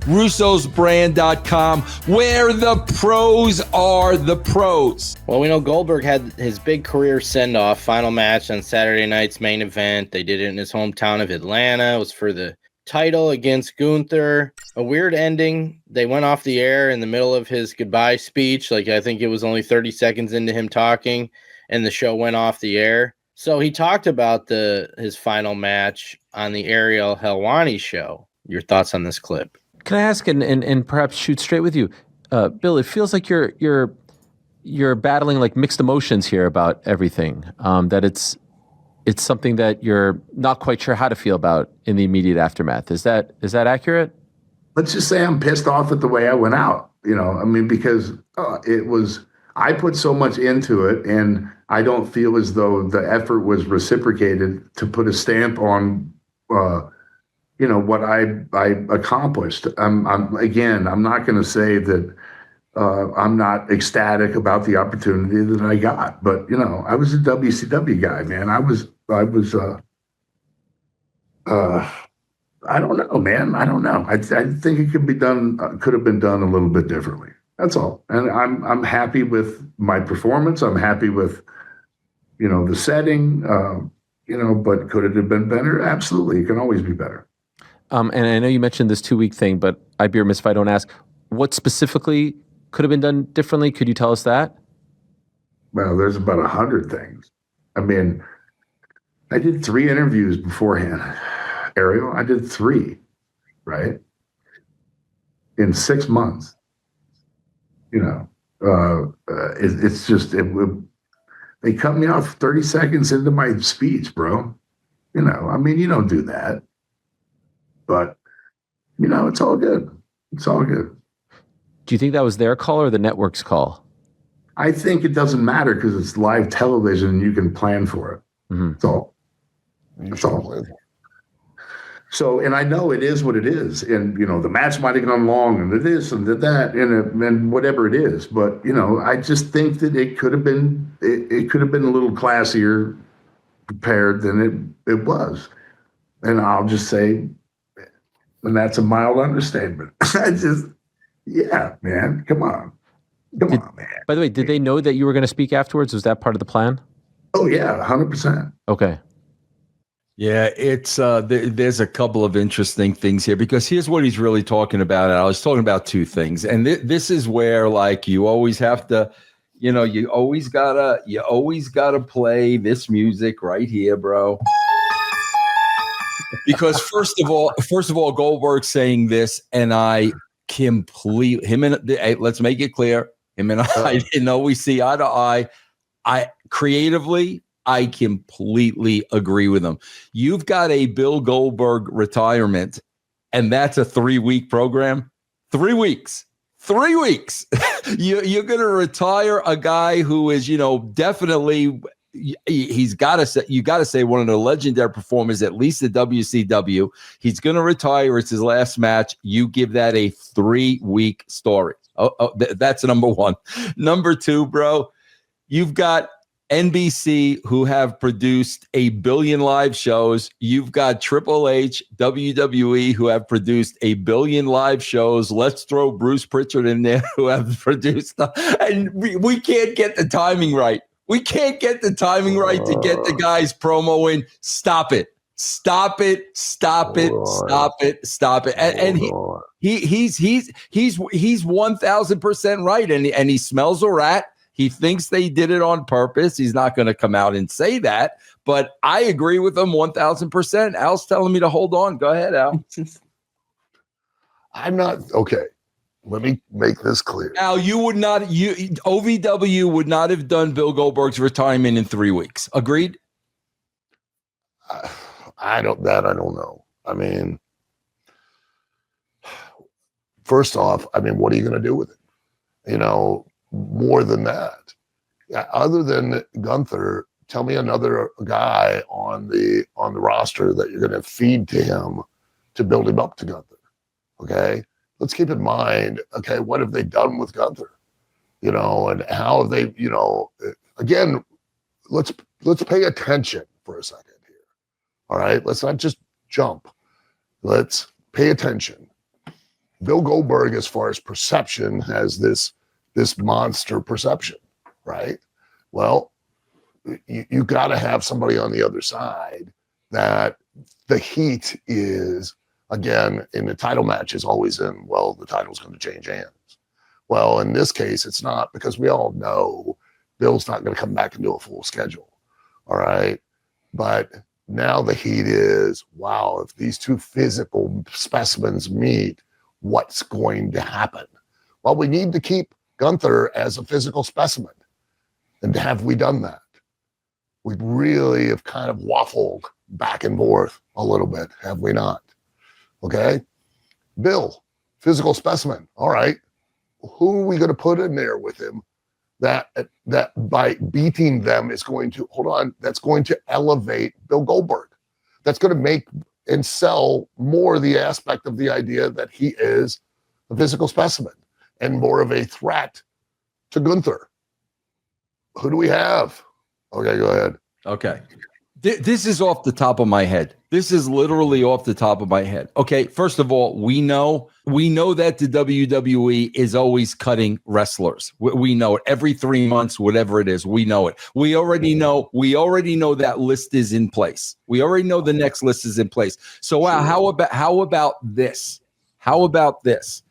russosbrand.com, where the pros are the pros. Well, we know Goldberg had his big career send-off final match on Saturday night's main event. They did it in his hometown of Atlanta. It was for the title against Gunther. A weird ending. They went off the air in the middle of his goodbye speech. Like, I think it was only 30 seconds into him talking, and the show went off the air. So he talked about his final match on the Ariel Helwani show. Your thoughts on this clip? Can I ask, and perhaps shoot straight with you, Bill? It feels like you're battling like mixed emotions here about everything. That it's something that you're not quite sure how to feel about in the immediate aftermath. Is that accurate? Let's just say I'm pissed off at the way I went out. Because I put so much into it, and I don't feel as though the effort was reciprocated to put a stamp on. What I accomplished. I'm not going to say that I'm not ecstatic about the opportunity that I got, but I was a WCW guy, man. I don't know, man. I don't know. I think it could have been done a little bit differently. That's all. And I'm happy with my performance. I'm happy with, the setting, but could it have been better? Absolutely. It can always be better. And I know you mentioned this 2-week thing, but I'd be remiss if I don't ask, what specifically could have been done differently? Could you tell us that? Well, there's about 100 things. I mean, I did 3 interviews beforehand, Ariel. I did 3, right? In 6 months. It's just, they cut me off 30 seconds into my speech, bro. You don't do that. But, it's all good. It's all good. Do you think that was their call or the network's call? I think it doesn't matter because it's live television and you can plan for it. Mm-hmm. That's all. So, and I know it is what it is. And, the match might have gone long and this and that and whatever it is. But, I just think that it could have been a little classier prepared than it was. And I'll just say, and that's a mild understatement. Yeah, man, come on, man. By the way, did they know that you were going to speak afterwards? Was that part of the plan? Oh yeah, 100%. Okay. Yeah, it's there's a couple of interesting things here because here's what he's really talking about. And I was talking about 2 things, and this is where like you always have to, you always gotta play this music right here, bro. Because first of all, Goldberg saying this, and I let's make it clear, him and I didn't always see eye to eye. I completely agree with him. You've got a Bill Goldberg retirement, and that's a 3-week program. 3 weeks. 3 weeks. You're going to retire a guy who is, definitely. You got to say one of the legendary performers, at least at WCW. He's going to retire. It's his last match. You give that a 3-week story. That's number 1. Number 2, bro, you've got NBC who have produced 1 billion live shows. You've got Triple H, WWE who have produced 1 billion live shows. Let's throw Bruce Pritchard in there who have produced, and we can't get the timing right. We can't get the timing right to get the guy's promo in. Stop it. Stop it. Stop it. Stop it. Stop it. And he's 1000% right. And he smells a rat. He thinks they did it on purpose. He's not going to come out and say that. But I agree with him 1000%. Al's telling me to hold on. Go ahead, Al. I'm not okay. Let me make this clear. Al, OVW would not have done Bill Goldberg's retirement in 3 weeks. Agreed? I don't know. I mean, first off, what are you going to do with it? More than that. Other than Gunther, tell me another guy on the roster that you're going to feed to him to build him up to Gunther. Okay? Let's keep in mind, okay, what have they done with Gunther? And how have they, again, let's pay attention for a second here. All right, let's not just jump. Let's pay attention. Bill Goldberg, as far as perception, has this monster perception, right? Well, you got to have somebody on the other side that the heat is, again, in the title match is always in, well, the title's going to change hands. Well, in this case, it's not, because we all know Bill's not going to come back and do a full schedule. All right. But now the heat is, wow, if these two physical specimens meet, what's going to happen? Well, we need to keep Gunther as a physical specimen. And have we done that? We really have kind of waffled back and forth a little bit, have we not? Okay. Bill, physical specimen. All right. Who are we going to put in there with him that by beating them is going to, that's going to elevate Bill Goldberg? That's going to make and sell more the aspect of the idea that he is a physical specimen and more of a threat to Gunther. Who do we have? Okay, go ahead. Okay. This is off the top of my head. This is literally off the top of my head. Okay, first of all, we know that the WWE is always cutting wrestlers. We know it every 3 months, whatever it is. We know it. We already know that list is in place. We already know the next list is in place. So how about this? How about this?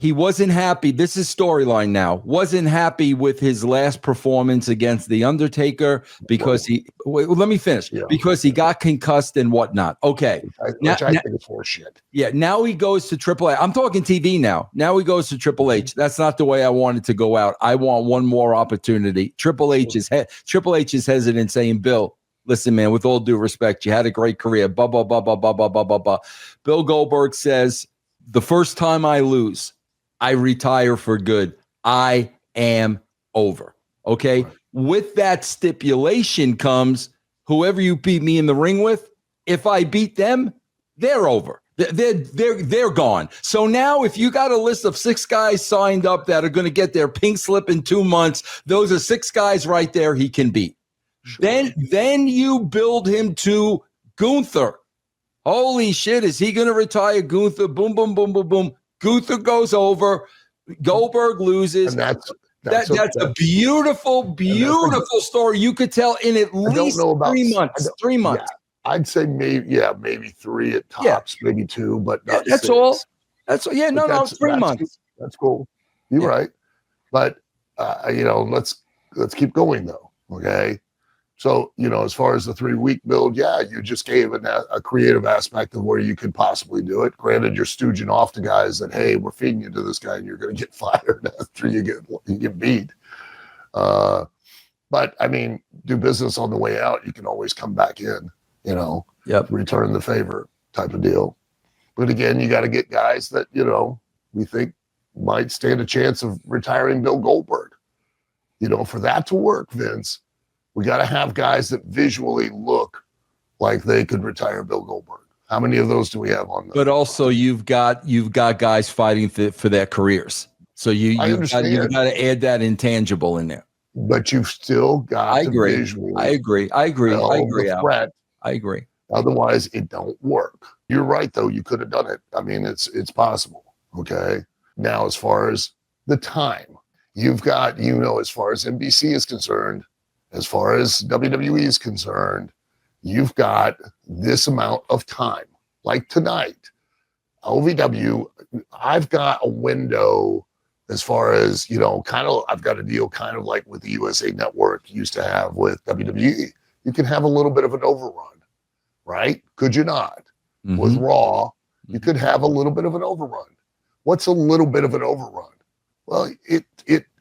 He wasn't happy. This is storyline now. Wasn't happy with his last performance against The Undertaker because let me finish. Yeah. Because he got concussed and whatnot. Okay. Which I think is horseshit. Yeah. Now he goes to Triple H. I'm talking TV now. Now he goes to Triple H. That's not the way I wanted to go out. I want one more opportunity. Triple H is hesitant, saying, Bill, listen, man, with all due respect, you had a great career. Blah, blah, blah, blah, blah, blah, blah, blah, blah. Bill Goldberg says, the first time I lose, I retire for good. I am over. Okay. Right. With that stipulation comes whoever you beat me in the ring with. If I beat them, they're over. They're gone. So now if you got a list of 6 guys signed up that are going to get their pink slip in 2 months, those are 6 guys right there he can beat. Sure. Then you build him to Gunther. Holy shit. Is he going to retire Gunther? Boom, boom, boom, boom, boom. Gunther goes over, Goldberg loses. And that's a beautiful story. You could tell in at least 3 months. 3 months. Yeah, I'd say maybe 3 at tops, maybe 2, but not that's 6. all. That's all. Yeah, no, 3 months. That's cool. You're right. But let's keep going though. Okay. So, as far as the 3-week build, you just gave a creative aspect of where you could possibly do it. Granted, you're stooging off to guys that, hey, we're feeding you to this guy and you're going to get fired after you get beat. But, I mean, do business on the way out. You can always come back in, return the favor type of deal. But again, you got to get guys that, we think might stand a chance of retiring Bill Goldberg. For that to work, Vince, we got to have guys that visually look like they could retire Bill Goldberg. How many of those do we have on? But also, you've got guys fighting for their careers. So you've got to add that intangible in there. But you've still got to visually. I agree. Threat. I agree. Otherwise, it don't work. You're right, though. You could have done it. I mean, it's possible. Okay. Now, as far as the time, you've got as far as NBC is concerned. As far as WWE is concerned, you've got this amount of time. Like tonight, OVW, I've got a window as far as, I've got a deal kind of like with the USA Network used to have with WWE. You can have a little bit of an overrun, right? Could you not? Mm-hmm. With Raw, you could have a little bit of an overrun. What's a little bit of an overrun? Well,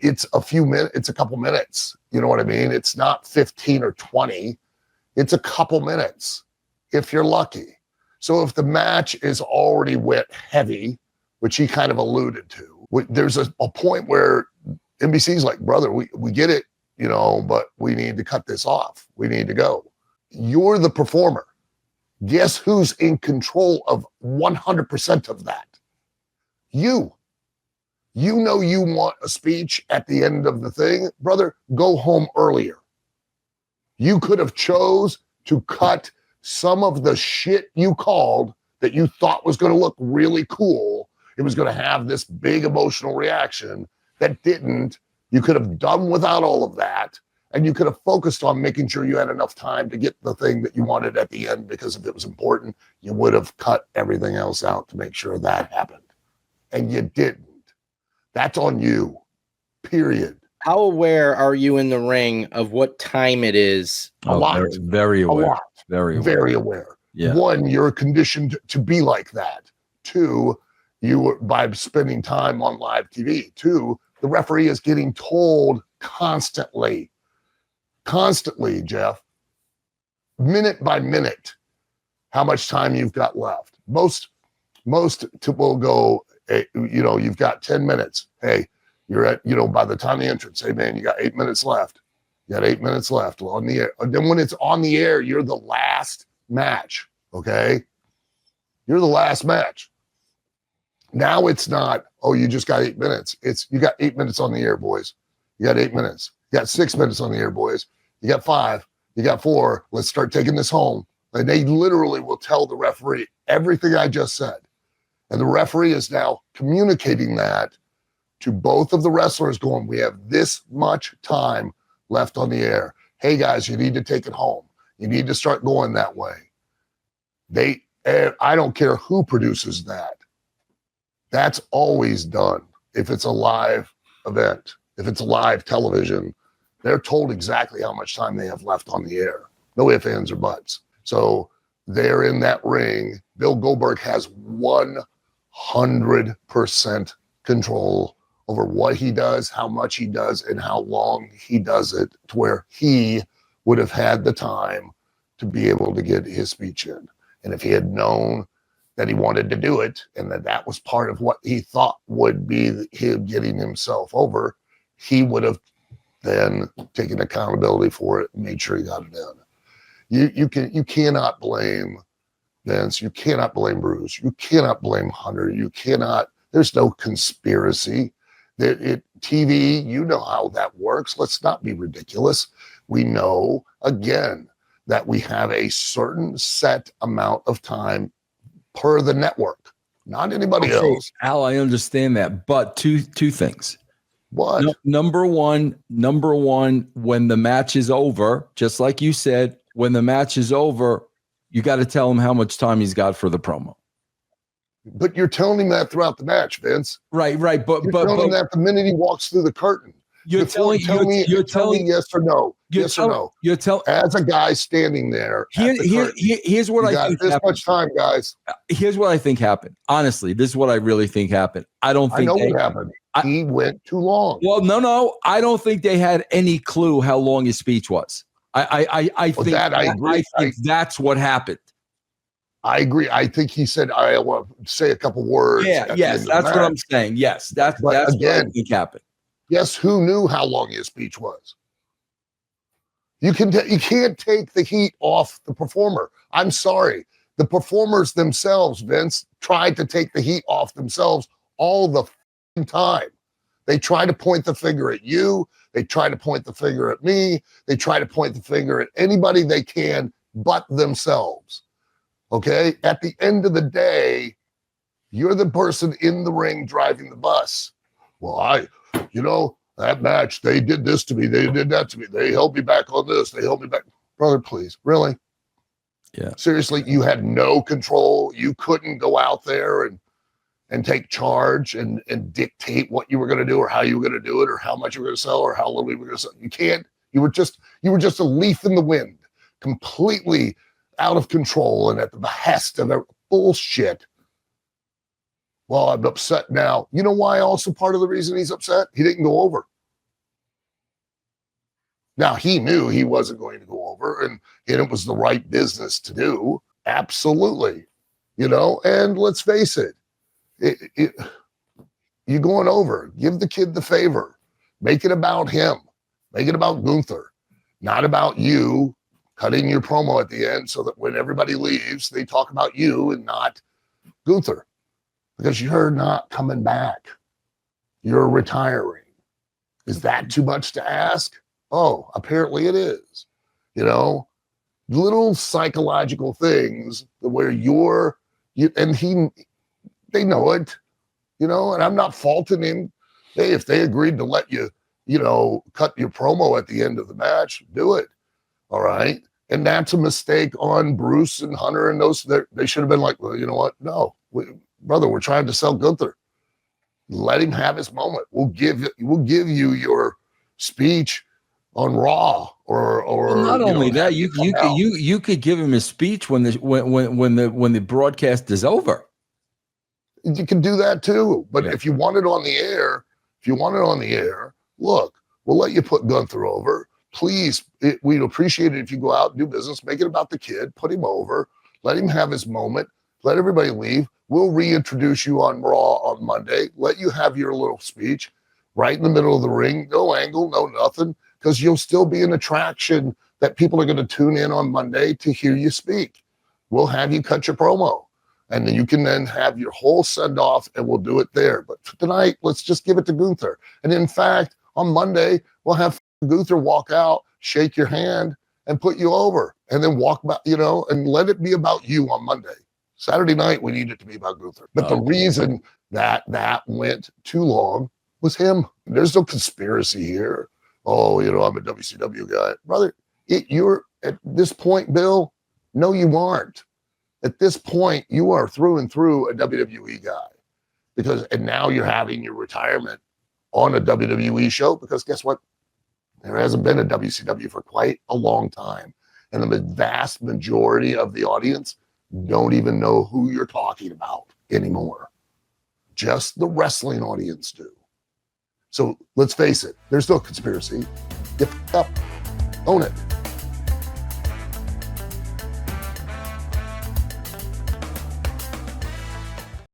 it's a few minutes. It's a couple minutes. You know what I mean? It's not 15 or 20. It's a couple minutes if you're lucky. So if the match is already went heavy, which he kind of alluded to, there's a point where NBC's like, brother, we get it, but we need to cut this off. We need to go. You're the performer. Guess who's in control of 100% of that? You. You want a speech at the end of the thing, brother, go home earlier. You could have chose to cut some of the shit you called that you thought was going to look really cool It was going to have this big emotional reaction that didn't. You could have done without all of that. And you could have focused on making sure you had enough time to get the thing that you wanted at the end, because if it was important, you would have cut everything else out to make sure that happened. And you didn't. That's on you, period. How aware are you in the ring of what time it is? A lot. Very, very aware. A lot. Very aware. Very aware. Yeah. One, you're conditioned to be like that. Two, by spending time on live TV. Two, the referee is getting told constantly, Jeff, minute by minute, how much time you've got left. Most will go, you've got 10 minutes. Hey, you're at, by the time the entrance, hey man, you got 8 minutes left. You got 8 minutes left on the air. And then when it's on the air, you're the last match. Okay. You're the last match. Now it's not, oh, you just got 8 minutes. It's, you got 8 minutes on the air, boys. You got 8 minutes. You got 6 minutes on the air, boys. You got 5. You got 4. Let's start taking this home. And they literally will tell the referee everything I just said. And the referee is now communicating that to both of the wrestlers, going, we have this much time left on the air. Hey guys, you need to take it home. You need to start going that way. I don't care who produces that. That's always done. If it's a live event, if it's a live television, they're told exactly how much time they have left on the air. No ifs, ands, or buts. So they're in that ring. Bill Goldberg has 100% control over what he does, how much he does, and how long he does it, to where he would have had the time to be able to get his speech in. And if he had known that he wanted to do it, and that was part of what he thought would be him getting himself over, he would have then taken accountability for it and made sure he got it in. You cannot blame Vince. You cannot blame Bruce. You cannot blame Hunter. You cannot. There's no conspiracy. TV, you know how that works. Let's not be ridiculous. We know, again, that we have a certain set amount of time per the network, not anybody else. Al, I understand that, but two things. What? Number one, when the match is over, just like you said, when the match is over, you got to tell him how much time he's got for the promo. But you're telling him that throughout the match, Vince. Right. But you're telling him that the minute he walks through the curtain. You're telling me yes or no. Yes or no. You're telling, as a guy standing there. Here's what I think. This much time, guys. Here's what I think happened. Honestly, this is what I really think happened. I know what happened. He went too long. Well, no. I don't think they had any clue how long his speech was. I agree. I think that's what happened. I agree. I think he said, I want to say a couple words. Yes, that's what I'm saying. Yes, that's again, what I think happened. Yes, who knew how long his speech was? You can't take the heat off the performer. I'm sorry. The performers themselves, Vince, tried to take the heat off themselves all the time. They try to point the finger at you. They try to point the finger at me. They try to point the finger at anybody they can but themselves. Okay? At the end of the day, you're the person in the ring driving the bus. Well, that match, they did this to me. They did that to me. They held me back on this. They held me back. Brother, please. Really? Yeah. Seriously, you had no control. You couldn't go out there and take charge and dictate what you were going to do or how you were going to do it or how much you were going to sell or how little you were going to sell. You can't. You were just a leaf in the wind, completely out of control and at the behest of bullshit. Well, I'm upset now. You know why also part of the reason he's upset? He didn't go over. Now, he knew he wasn't going to go over, and it was the right business to do. Absolutely. And let's face it, you're going over. Give the kid the favor. Make it about him. Make it about Gunther, not about you cutting your promo at the end so that when everybody leaves, they talk about you and not Gunther. Because you're not coming back. You're retiring. Is that too much to ask? Oh, apparently it is. Little psychological things where they know it. you know, and I'm not faulting him. Hey, if they agreed to let you, you know, cut your promo at the end of the match, do it. All right. And that's a mistake on Bruce and Hunter and those. They should have been like, well, you know what? No, brother, we're trying to sell Gunther. Let him have his moment. We'll give you your speech on Raw or well, not only that, you could give him his speech when the broadcast is over. You can do that too. But if you want it on the air, look, we'll let you put Gunther over. Please, we'd appreciate it if you go out and do business, make it about the kid, put him over, let him have his moment, let everybody leave. We'll reintroduce you on Raw on Monday, let you have your little speech right in the middle of the ring, no angle, no nothing, because you'll still be an attraction that people are going to tune in on Monday to hear you speak. We'll have you cut your promo, and then you can then have your whole send-off, and we'll do it there. But tonight, let's just give it to Gunther. And in fact, on Monday, we'll have Gunther walk out, shake your hand, and put you over, and then walk back, you know, and let it be about you on Monday. Saturday night, we need it to be about Gunther. But the reason that went too long was him. There's no conspiracy here. Oh, you know, I'm a WCW guy. Brother, you're at this point, Bill, no, you aren't. At this point, you are through and through a WWE guy. And now you're having your retirement on a WWE show, because guess what? There hasn't been a WCW for quite a long time. And the vast majority of the audience don't even know who you're talking about anymore. Just the wrestling audience do. So let's face it, there's no conspiracy. Get up, own it.